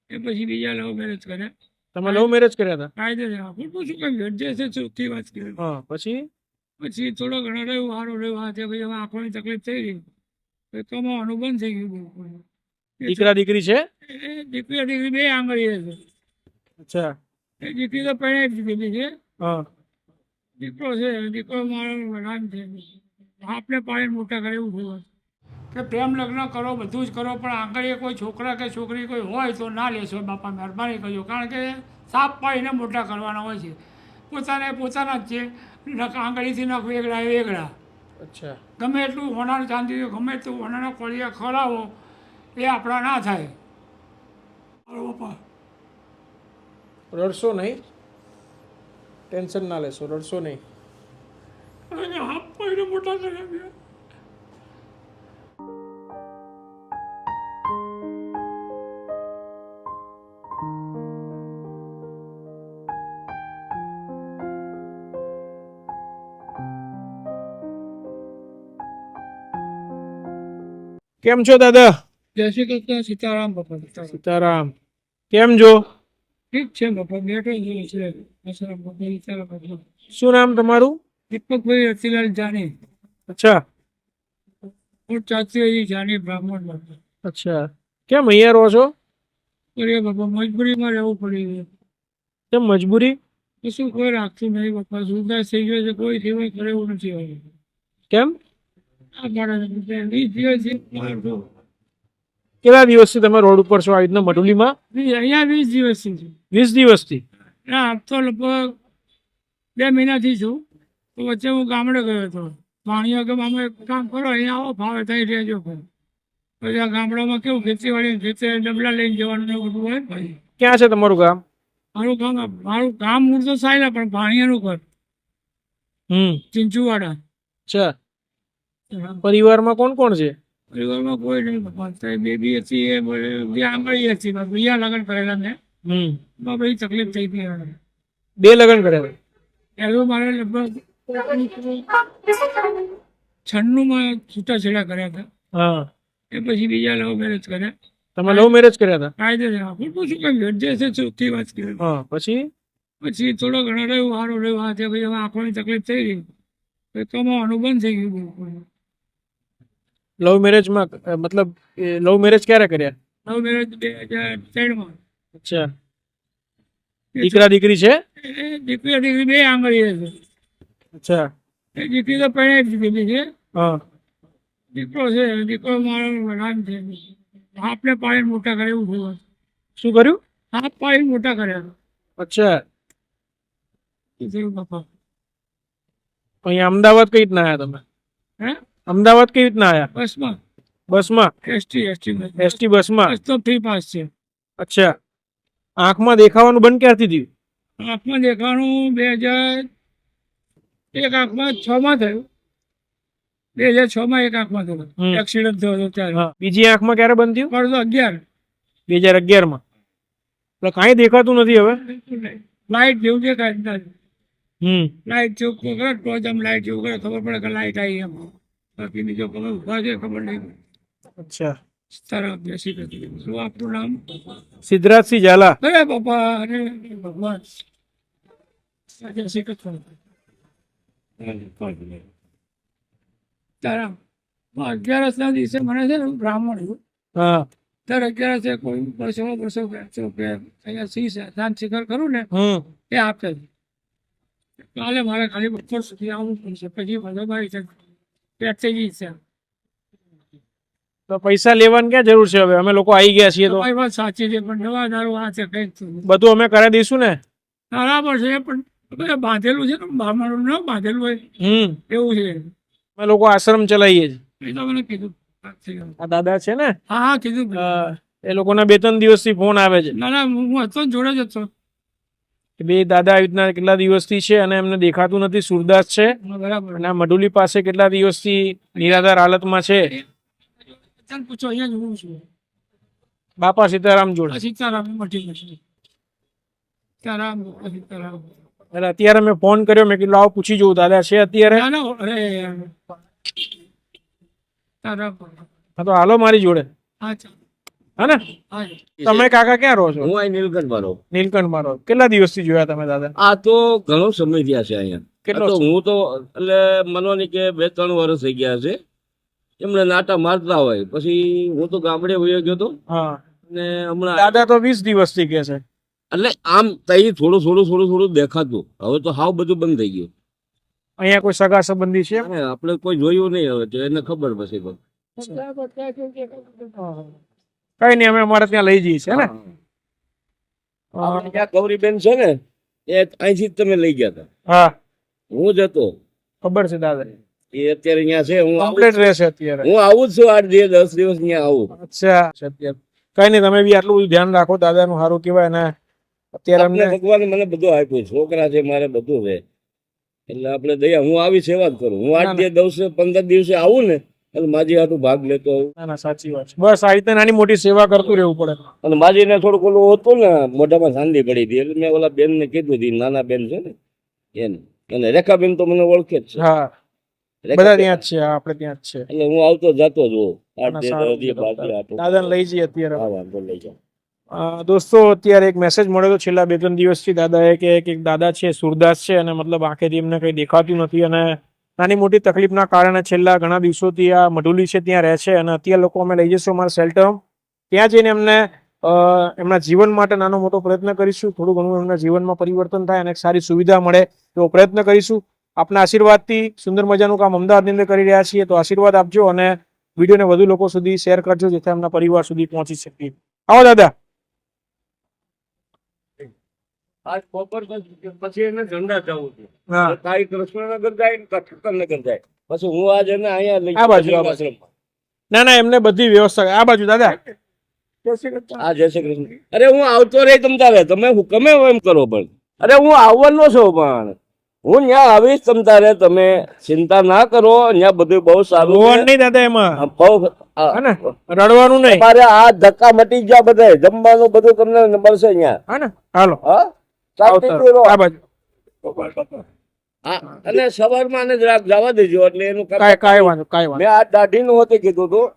એ પછી બીજા love marriage કર્યા. તમે લવ મેરેજ કર્યા હતા? કાયદે છે આપણે પૂછું કઈ ગરજે છે ચોખ્ખી વાત કરી. હા, પછી પછી થોડો ઘણો રહ્યું સારું રહ્યું હા ભાઈ હવે આંખોની તકલીફ થઈ ગઈ તો કમાવાનું બંધ થઈ ગયું બહુ. દીકરા દીકરી છે? એ દીકરી દીકરી બે આંગળીએ છે. અચ્છા. એ દીકરી તો પરણાવી દીધી છે. હા. દીકરો છે દીકરો મારો વડાન છે. આપને પાડીને મોટા કરે એવું થયું કે પ્રેમ લગ્ન કરો બધું જ કરો પણ આંગળીએ કોઈ છોકરા કે છોકરી કોઈ હોય તો ના લેશો બાપા મહેરબાની કરજો કારણ કે સાપ પાડીને મોટા કરવાના હોય છે. પોતાને પોતાના જ છે. આંગળીથી નખ વેગળા એ વેગળા. અચ્છા. ગમે એટલું હોનાનું ચાંદી ગમે એટલું હોનાના કોળિયા ખવડાવો એ આપણા ના થાય. હાલો બાપા રડશો નહીં, ટેન્શન ના લેશો, રડશો નહીં. અને હાફ પાડીને મોટા કર્યા. કેમ છો દાદા? જય શ્રી કૃષ્ણ. સીતારામ બાપા. સીતારામ. સીતારામ. કેમ છો? ઠીક છે બાપા બેઠો છે. આશ્રમ બાપા સીતારામ બાપા. શું નામ તમારું? દીપકભાઈ રતિલાલ જાની. અચ્છા. હું ચાચી જાની બ્રાહ્મણ બાપા. અચ્છા. કેમ અહીંયા રહો છો? અરે બાપા મજબૂરીમાં રહેવું પડ્યું. કેમ મજબૂરી? શું કોઈ રાખતું નહીં બાપા. સુધાર થઈ ગયો છે કોઈ સેવા કરે એવું નથી હવે. કેમ? આ મારા 20 દિવસથી બહાર છું. કેટલા દિવસથી તમે રોડ ઉપર છો આવી રીતના મઢુલીમાં? અહીંયા 20 દિવસથી છું. 20 દિવસથી? ના આમ તો લગભગ 2 મહિનાથી છું. તો વચ્ચે હું ગામડે ગયો હતો. પાણીઓ કે અમે કામ કરો અહીંયા આવો ફાવે ત્યાં રહેજો. પછી આ ગામડામાં કેવું ખેતીવાડી ખેતર ડબલા લઈને જવાનું ને બધું હોય ભાઈ. ક્યાં છે તમારું ગામ? મારું ગામ મૂળ તો સાયલા પણ ભાણિયાનું ઘર ચિંચુવાડા. અચ્છા. પરિવારમાં કોણ કોણ છે? પરિવારમાં કોઈ નહીં બાપા. બેબી હતી એ બે આંગળી હતી બીજા લગ્ન કરેલા ને બાપા એ તકલીફ થઈ ગઈ. 2 લગ્ન કર્યા? પહેલું મારે લગભગ 96માં છૂટાછેડા કર્યા હતા. હા. એ પછી બીજા લવ મેરેજ કર્યા. તમે લવ મેરેજ કર્યા હતા? કાયદે છે આપણે પૂછું કઈ ગરજે છે ચોખ્ખી વાત કરી. હા, પછી પછી થોડો ઘણો રહ્યું સારું રહ્યું હા ભાઈ હવે આંખોની તકલીફ થઈ ગઈ તો કમાવાનું બંધ થઈ ગયું બહુ. લવ મેરેજમાં મતલબ લવ મેરેજ ક્યારે કર્યા? લવ મેરેજ 2003માં. અચ્છા. દીકરા દીકરી છે? એ દીકરી દીકરી બે આંગળીએ છે. અચ્છા. એ દીકરી તો પરણાવી દીધી છે. હા. દીકરો છે દીકરો મારો વડાન છે. આપને પાડીને મોટા કરે એવું થયું. શું કર્યું? હાથ પાડીને મોટા કર્યા. અચ્છા. બાપા અહીંયા અમદાવાદ કઈ રીતના આવ્યા તમે? હે અમદાવાદ કઈ રીતના આવ્યા? બસમાં. બસમાં? એસટી બસમાં? બસ તો ફ્રી પાસ છે. અચ્છા. આંખમાં દેખાવાનું બંધ ક્યારથી થયું? આંખમાં દેખાવાનું 2001 આંખમાં 6માં થયું. 2006માં એક આંખમાં થયું એક્સિડન્ટ થયો હતો ત્યારે. બીજી આંખમાં ક્યારે બંધ થયું? વર્ષ 11. 2011માં. એટલે કાંઈ દેખાતું નથી હવે? લાઈટ જેવું દેખાય. લાઈટ જેવું કરે તો જ આમ લાઈટ જેવું કરે ખબર પડે કે લાઈટ આવી એમ. બાકી બીજો ખબર ઉભા છે ખબર નહીં. અચ્છા. તારા બેસી ગઈ. શું આપનું નામ? સિદ્ધરાજસિંહ ઝાલા. અરે બાપા અરે ભગવાન. જય શ્રી કૃષ્ણ. તારા 11ના દિવસે મને છે ને બ્રાહ્મણ છું. હા. દર 11 કોઈ વર્ષો અહીંયા સિંહ શાંત શિખર કરું ને એ આપે છે. કાલે મારે ખાલી બપોર સુધી આવવું પડશે પછી બધો મારી પેટ થઈ ગઈ છે. તો પૈસા લેવાની ક્યાં જરૂર છે હવે? અમે લોકો આવી ગયા છીએ તો. તમારી વાત સાચી છે પણ નવા દારૂ આ છે કઈ બધું અમે કરાવી દઈશું ને. બરાબર છે પણ બાંધેલું છે ને બ્રાહ્મણું ન બાંધેલું હોય એવું છે. અમે લોકો આશ્રમ ચલાવીએ છીએ. એ તો મને કીધું. આ દાદા છે ને? હા કીધું. એ લોકોના 2-3 દિવસથી ફોન આવે છે. ના ના હું હતો જોડે જ હતો. બે દાદા આવી રીતના કેટલા દિવસથી છે અને એમને દેખાતું નથી. સુરદાસ છે બરાબર. અને આ મઢુલી પાસે કેટલા દિવસથી નિરાધાર હાલતમાં છે. પૂછો અહીંયા જ હું છું. બાપા સીતારામ જોડે. સીતારામ મટી જશે. સીતારામ સીતારામ. એટલે અત્યારે મેં ફોન કર્યો, મેં કીધું આવો પૂછી જોઉં દાદા છે અત્યારે. અરે તારા હા તો હાલો મારી જોડે. અચ્છા. હા ને? તમે કાકા ક્યાં રહો છો? હું અહીં નીલકંઠમાં રહું. નીલકંઠમાં રહો. કેટલા દિવસથી જોયા તમે દાદા? આ તો ઘણો સમય થયા છે અહીંયા. કેટલો આ તો હું તો એટલે માનવાની કે 2-3 વર્ષ થઈ ગયા છે. એમને નાટા મારતા હોય પછી હું તો ગામડે વયો ગયો હતો હા. ને હમણાં દાદા તો 20 દિવસથી કે છે. એટલે આમ તઈ થોડું દેખાતું. હવે તો હાવ બધું બંધ થઈ ગયું. અહીંયા કોઈ સગા સંબંધી છે? અને આપણે કોઈ જોયું નહીં હવે તો એને ખબર પછી પણ. કઈ નહીં, અમે અમારે ત્યાં લઈ જઈએ છીએ ને. આપણે ત્યાં ગૌરીબેન છે ને એ અહીંથી જ તમે લઈ ગયા હતા. હા, હું જ હતો. ખબર છે દાદા. એ અત્યારે અહીંયા છે. કમ્પ્લીટ રહેશે અત્યારે. હું આવું જ છું 8-10 દિવસ અહીંયા આવું. અચ્છા, અત્યારે કઈ નહીં, તમે બી આટલું બધું ધ્યાન રાખો, દાદાનું સારું કહેવાય ને. અત્યારે આપણે અમને ભગવાને મને બધું આપ્યું. છોકરા છે મારે, બધું છે. એટલે આપણે દયા, હું આવી સેવા જ કરું. હું 8-10-15 દિવસે આવું ને એટલે માજી હાટું ભાગ લેતો આવું. ના ના, સાચી વાત છે. બસ આ રીતે નાની મોટી સેવા કરતું રહેવું પડે. અને માજીને થોડુંક ઓલું હતું ને, મોઢામાં સાંધી પડી હતી એટલે મેં ઓલા બેનને કીધું હતી, નાના બેન છે ને એને. અને રેખાબેન તો મને ઓળખે જ છે. હા, બધા ત્યાં જ છે. હા, આપણે ત્યાં જ છે. એટલે હું આવતો જતો જ હોઉં. ના, સારું છે દાદા. દાદાને લઈ જઈએ અત્યારે. હા, વાંધો લઈ જાઓ. દોસ્તો, અત્યારે એક મેસેજ મળ્યો છેલ્લા 2-3 દિવસથી. દાદાએ કે એક દાદા છે, સુરદાસ છે, અને મતલબ આંખેથી એમને કંઈ દેખાતું નથી અને નાની મોટી તકલીફના કારણે છેલ્લા ઘણા દિવસોથી આ મઢુલી છે ત્યાં રહે છે. અને અત્યારે લોકો અમે લઈ જઈશું અમારા શેલ્ટર. ત્યાં જઈને એમને એમના જીવન માટે નાનો મોટો પ્રયત્ન કરીશું. થોડું ઘણું એમના જીવનમાં પરિવર્તન થાય અને એક સારી સુવિધા મળે એવો પ્રયત્ન કરીશું. આપના આશીર્વાદથી સુંદર મજાનું કામ અમદાવાદની અંદર કરી રહ્યા છીએ, તો આશીર્વાદ આપજો અને વિડીયોને વધુ લોકો સુધી શેર કરજો, જેથી એમના પરિવાર સુધી પહોંચી શકીએ. આવો દાદા. આજ બપોર પછી એને ઝંડા જવું છે. હા, કાંઈ કૃષ્ણનગર જાય ને ઠક્કરનગર જાય. પછી હું આજ એને અહીંયા લઈ આ બાજુ, આ બાજુ. આશ્રમમાં. ના ના, એમને બધી વ્યવસ્થા. આ બાજુ દાદા. આ જય શ્રી કૃષ્ણ. અરે હું આવતો રહી તમ તારે, તમે હુકમે એમ કરો પણ. અરે હું આવવાનો છું પણ હું ત્યાં આવીશ તમ તારે, તમે ચિંતા ના કરો. ત્યાં બધું બહુ સારું રોવાનું છે. નહીં દાદા એમાં, બહુ હે ને? રડવાનું નહીં. તમારે આ ધક્કા મટી ગયા બધા, જમવાનું બધું તમને મળશે અહીંયા. હા ને? હાલો હા, શાંતિથી રહો. આ બાજુ. હા, અને સવારમાં જ જવા દેજો એટલે એનું કામ. કાંઈ વાંધો, કાંઈ વાંધો. મેં આ દાઢીનું હોતે કીધું હતું.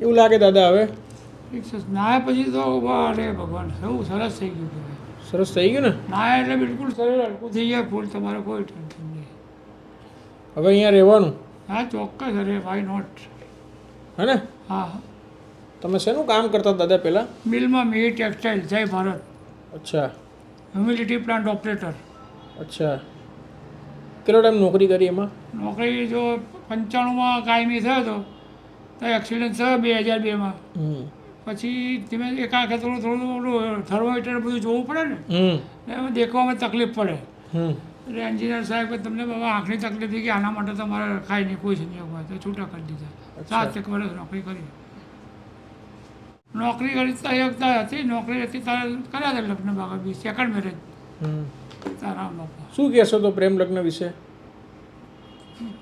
કેવું લાગે દાદા હવે? ઠીક છે. નાયા પછી તો અરે ભગવાન, એવું સરસ થઈ ગયું કહેવાય. સરસ થઈ ગયું ને? નાયા એટલે બિલકુલ શરીર હલકું થઈ જાય, ફૂલ. તમારે કોઈ ટેન્શન નહીં. હવે અહીંયા રહેવાનું? હા, ચોક્કસ. અરે વાય નોટ. હે ને? હા, તમે શેનું કામ કરતા દાદા પહેલા? મિલમાં મી ટેક્સટાઇલ, જય ભારત, અચ્છા, હ્યુમિડિટી પ્લાન્ટ ઓપરેટર. અચ્છા. કેટલો ટાઈમ નોકરી કરી એમાં? નોકરી જો 95માં કાયમી થયો હતો, તો એક્સિડન્ટ થયો 2002માં. પછી ધીમે એક આંખે થોડું ઓલું થર્મોમીટર બધું જોવું પડે ને, એટલે એમાં દેખવામાં તકલીફ પડે. એટલે એન્જિનિયર સાહેબ કે તમને બાબા આંખની તકલીફ થઈ ગઈ, આના માટે તમારે ખાઈ નહીં, કોઈ સંજોગ હોય તો છૂટા કરી દીધા. 7 વર્ષ નોકરી કરી. નોકરી કરી તૈયાર હતી, નોકરી હતી તારે કર્યા હતા લગ્ન બાબા બી, સેકન્ડ મેરેજ તારા બાપા. શું કહેશો તો પ્રેમ લગ્ન વિશે?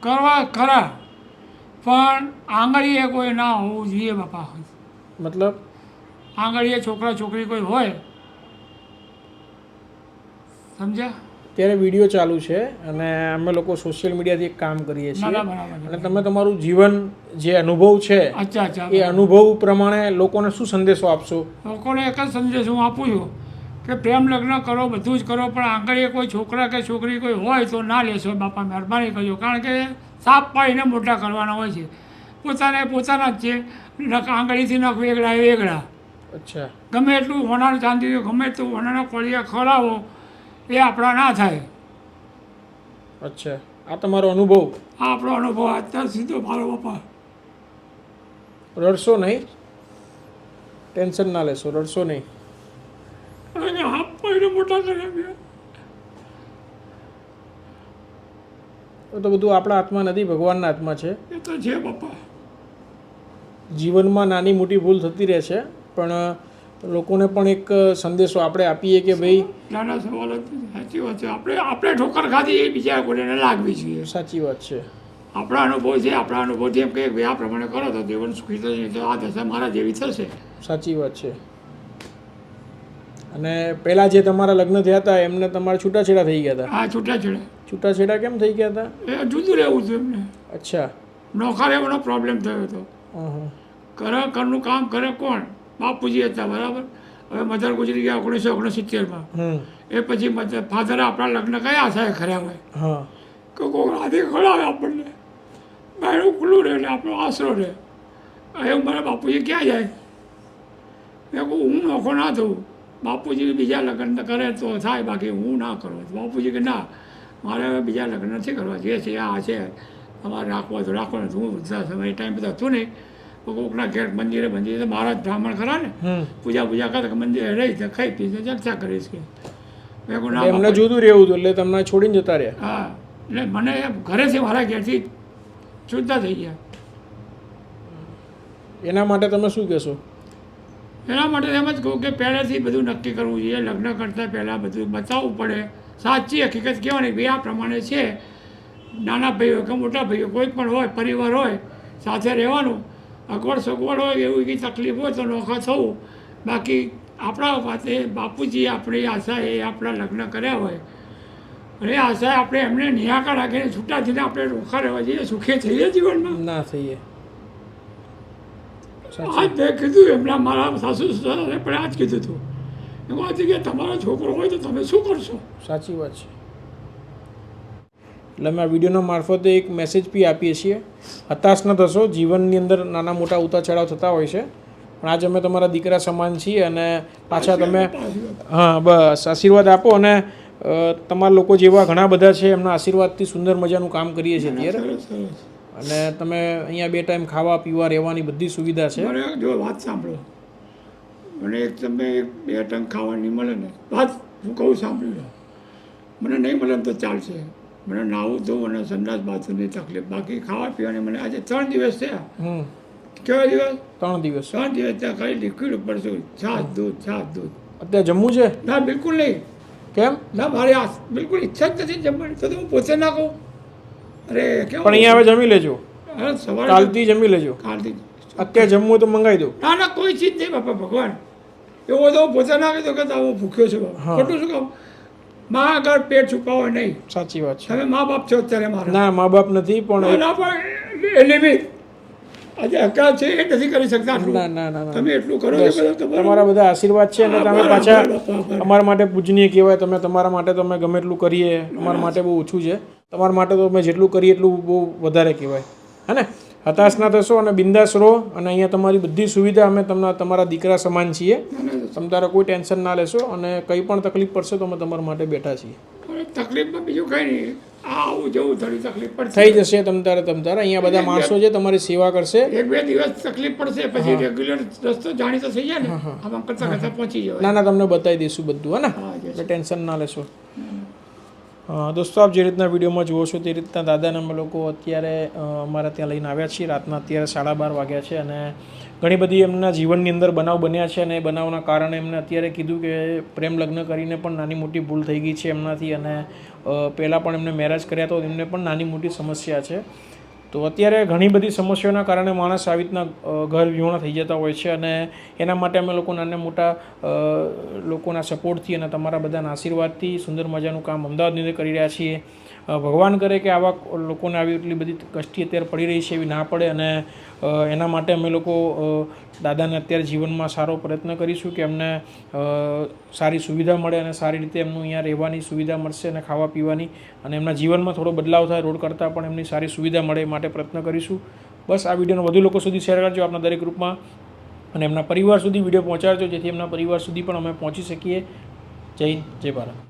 કરવા ખરા, પણ આંગળીએ કોઈ ના હોવું જોઈએ બાપા. મતલબ? આંગળીએ છોકરા છોકરી કોઈ હોય, સમજ્યા? અત્યારે વિડીયો ચાલુ છે અને અમે લોકો સોશિયલ મીડિયાથી એક કામ કરીએ છીએ, અને તમે તમારું જીવન જે અનુભવ છે અચ્છા અચ્છા, એ અનુભવ પ્રમાણે લોકોને શું સંદેશો આપશો? લોકોને એક જ સંદેશ હું આપું છું કે પ્રેમ લગ્ન કરો, બધું જ કરો, પણ આંગળીએ કોઈ છોકરા કે છોકરી કોઈ હોય તો ના લેશો બાપા, મહેરબાની કરજો. કારણ કે સાપ પાડીને મોટા કરવાના હોય છે. પોતાના જ છે. આંગળીથી નખ વેગળા એ વેગળા. અચ્છા. ગમે એટલું હોનાનું ચાંદી, ગમે એટલું હોનાના કોળિયા ખવડાવો, એ આપણા ના થાય. અચ્છા. આ તમારો અનુભવ. આ આપણો અનુભવ અત્યાર સીધો મારો બાપા. રડશો નહીં, ટેન્શન ના લેશો, રડશો નહીં. અને હાથ પડીને મોટા કર્યા મેં. તો બધું આપણા હાથમાં નથી, ભગવાનના હાથમાં છે. એ તો છે બાપા. જીવનમાં નાની મોટી ભૂલ થતી રહે છે, પણ લોકોને પણ એક સંદેશો આપણે આપીએ કે ભાઈ નાના સવાલ સાચી વાત છે. આપણે ઠોકર ખાધી એ બીજા કોઈને લાગવી જોઈએ. સાચી વાત છે. આપણા અનુભવ છે, આપણા અનુભવથી એમ કે ભાઈ આ પ્રમાણે કરો તો જીવન સુખી થશે, તો આ દશા મારા જેવી થશે. સાચી વાત છે. અને પહેલાં જે તમારા લગ્ન થયા હતા એમને તમારા છૂટાછેડા થઈ ગયા હતા. આ છૂટાછેડા. છૂટાછેડા કેમ થઈ ગયા હતા? એ જુદું રહેવું હતું એમને. અચ્છા. નોખા રહેવાનો પ્રોબ્લેમ થયો હતો. ઘરે ઘરનું કામ કરે કોણ? બાપુજી હતા, બરાબર. હવે મધર ગુજરી ગયા 1969માં. એ પછી ફાધરે આપણા લગ્ન કયા આશાએ કર્યા હોય કે કોઈ રાધે ખવડાવે આપણને, બાયણું ખુલ્લું રહે એટલે આપણો આશરો રહે. એવું મારા બાપુજી ક્યાં જાય? મેં કહું હું નોખો ના થવું, બાપુજી બીજા લગ્ન કરે તો થાય, બાકી હું ના કરું. બાપુજી કે ના, મારે હવે બીજા લગ્ન નથી કરવા, જે છે આ છે, તમારે રાખવા તો રાખો ને. હું સમય ટાઈમ બધા હતું નહીં, કોકના ઘેર મંદિરે તો મારા જ બ્રાહ્મણ ખરા ને, પૂજા કરે કે મંદિરે રહી તો ખાઈ પી ચર્ચા કરીશ કે. મેં કહું ના, એમને જુદું રહેવું હતું એટલે તમને છોડીને જતા રહ્યા. હા, એટલે મને ઘરેથી મારા ઘેરથી છૂટા થઈ ગયા. એના માટે તમે શું કહેશો? એના માટે એમ જ કહું કે પહેલેથી બધું નક્કી કરવું જોઈએ. લગ્ન કરતાં પહેલાં બધું બતાવવું પડે, સાચી હકીકત કહેવાની ભાઈ આ પ્રમાણે છે. નાના ભાઈઓ કે મોટા ભાઈઓ કોઈ પણ હોય, પરિવાર હોય, સાથે રહેવાનું. અગવડ સગવડ હોય, એવી કંઈ તકલીફ હોય તો નોખા થવું. બાકી આપણા પાસે બાપુજી આપણી આશા એ આપણા લગ્ન કર્યા હોય અને એ આશા આપણે એમને નિરાકાર રાખીને છૂટા થઈને આપણે નોખા રહેવા જઈએ, સુખી થઈએ જીવનમાં. ના થઈએ. આજ મેં કીધું એમના મારા સાસુ સસરાને પણ આ જ કીધું હતું. એમાં હતી કે તમારો છોકરો હોય તો તમે શું કરશો? સાચી વાત છે. એટલે અમે આ વિડીયોના મારફતે એક મેસેજ બી આપીએ છીએ, હતાશ ન થશો. જીવનની અંદર નાના મોટા ઉતાર ચઢાવ થતા હોય છે, પણ આજે અમે તમારા દીકરા સમાન છીએ અને પાછા તમે બસ આશીર્વાદ આપો. અને તમારા લોકો જેવા ઘણા બધા છે, એમના આશીર્વાદથી સુંદર મજાનું કામ કરીએ છીએ અત્યારે. અને તમે અહીંયા 2 ટાઈમ ખાવા પીવા રહેવાની બધી સુવિધા છે. મને જો વાત સાંભળો, મને એક તમે 2 ટાઈમ ખાવાની મળે ને, વાત હું કહું સાંભળી લો. મને નહીં મળે ને તો ચાલશે. મને નાવું ધોવું અને સંડાસ બાથરૂમની તકલીફ, બાકી ખાવા પીવાની મને આજે 3 દિવસ થયા. કેવા દિવસ? 3 દિવસ. 3 દિવસ ત્યાં ખાલી લિક્વિડ ઉપર છું, છાશ દૂધ. અત્યારે જમવું છે? ના, બિલકુલ નહીં. કેમ? ના, મારી આ બિલકુલ ઈચ્છા જ નથી જમવાની. તો હું પોતે ના કહું. અરે કેમ? પણ અહીંયા હવે જમી લેજો, સવારે કાલથી જમી લેજો. કાલથી અત્યારે જમવું તો મંગાવી દો. ના, કોઈ ચીજ નહીં બાપા, ભગવાન. એવો તો હું પોતે ના કહી દો કે હું ભૂખ્યો છું બાપા. ખોટું શું કહું? મા આગળ પેટ છુપાવો નહીં. સાચી વાત છે. તમે મા બાપ છો અત્યારે મારા. ના, મા બાપ નથી, પણ લિમિટ આજે હકાલ છે એ નથી કરી શકતા. ના, તમે એટલું કરો છો. તમારા બધા આશીર્વાદ છે અને તમે પાછા અમારા માટે પૂજનીય કહેવાય. તમે તમારા માટે તો અમે ગમે એટલું કરીએ, અમારા માટે બહુ ઓછું છે. તમારા માટે તો અમે જેટલું કરીએ એટલું બહુ વધારે કહેવાય. હે ને? હતાશ ના થશો અને બિંદાસ રહો. અને અહીંયા તમારી બધી સુવિધા અમે તમારા દીકરા સમાન છીએ. તમે તારે કોઈ ટેન્શન ના લેશો અને કંઈ પણ તકલીફ પડશે તો અમે તમારા માટે બેઠા છીએ. તકલીફમાં બીજું કંઈ નહીં, આવું જવું થોડી તકલીફ પડશે. થઈ જશે તમ તારે. અહીંયા બધા માણસો છે, તમારી સેવા કરશે. 1-2 દિવસ તકલીફ પડશે, પછી રેગ્યુલર રસ્તો જાણીતો થઈ જાય ને, આમ કરતા પહોંચી જવાય. ના, તમને બતાવી દઈશું બધું. હે ને? એટલે ટેન્શન ના લેશો. દોસ્તો, આપ જે રીતના વિડીયોમાં જુઓ છો તે રીતના દાદાને અમે લોકો અત્યારે અમારા ત્યાં લઈને આવ્યા છીએ. રાતના અત્યારે 12:30 વાગ્યા છે અને ઘણી બધી એમના જીવનની અંદર બનાવ બન્યા છે અને એ બનાવના કારણે એમને અત્યારે કીધું કે પ્રેમ લગ્ન કરીને પણ નાની મોટી ભૂલ થઈ ગઈ છે એમનાથી. અને પહેલાં પણ એમને મેરેજ કર્યા તો એમને પણ નાની મોટી સમસ્યા છે. તો અત્યારે ઘણી બધી સમસ્યાઓના કારણે માણસ આવી રીતના ઘર વિહોણા થઈ જતા હોય છે. અને એના માટે અમે લોકો નાના મોટા લોકોના સપોર્ટથી અને તમારા બધાના આશીર્વાદથી સુંદર મજાનું કામ અમદાવાદની અંદર કરી રહ્યા છીએ. ભગવાન કરે કે આવા લોકોને આવી એટલી બધી કષ્ટી અત્યારે પડી રહી છે એવી ના પડે. અને એના માટે અમે લોકો દાદાને અત્યારે જીવનમાં સારો પ્રયત્ન કરીશું કે એમને સારી સુવિધા મળે અને સારી રીતે એમનું અહીંયા રહેવાની સુવિધા મળશે અને ખાવા પીવાની, અને એમના જીવનમાં થોડો બદલાવ થાય, રોડ કરતાં પણ એમની સારી સુવિધા મળે એ માટે પ્રયત્ન કરીશું. બસ આ વિડીયોને વધુ લોકો સુધી શેર કરજો આપના દરેક ગ્રુપમાં, અને એમના પરિવાર સુધી વિડીયો પહોંચાડજો જેથી એમના પરિવાર સુધી પણ અમે પહોંચી શકીએ. જય હિન્દ, જય ભારત.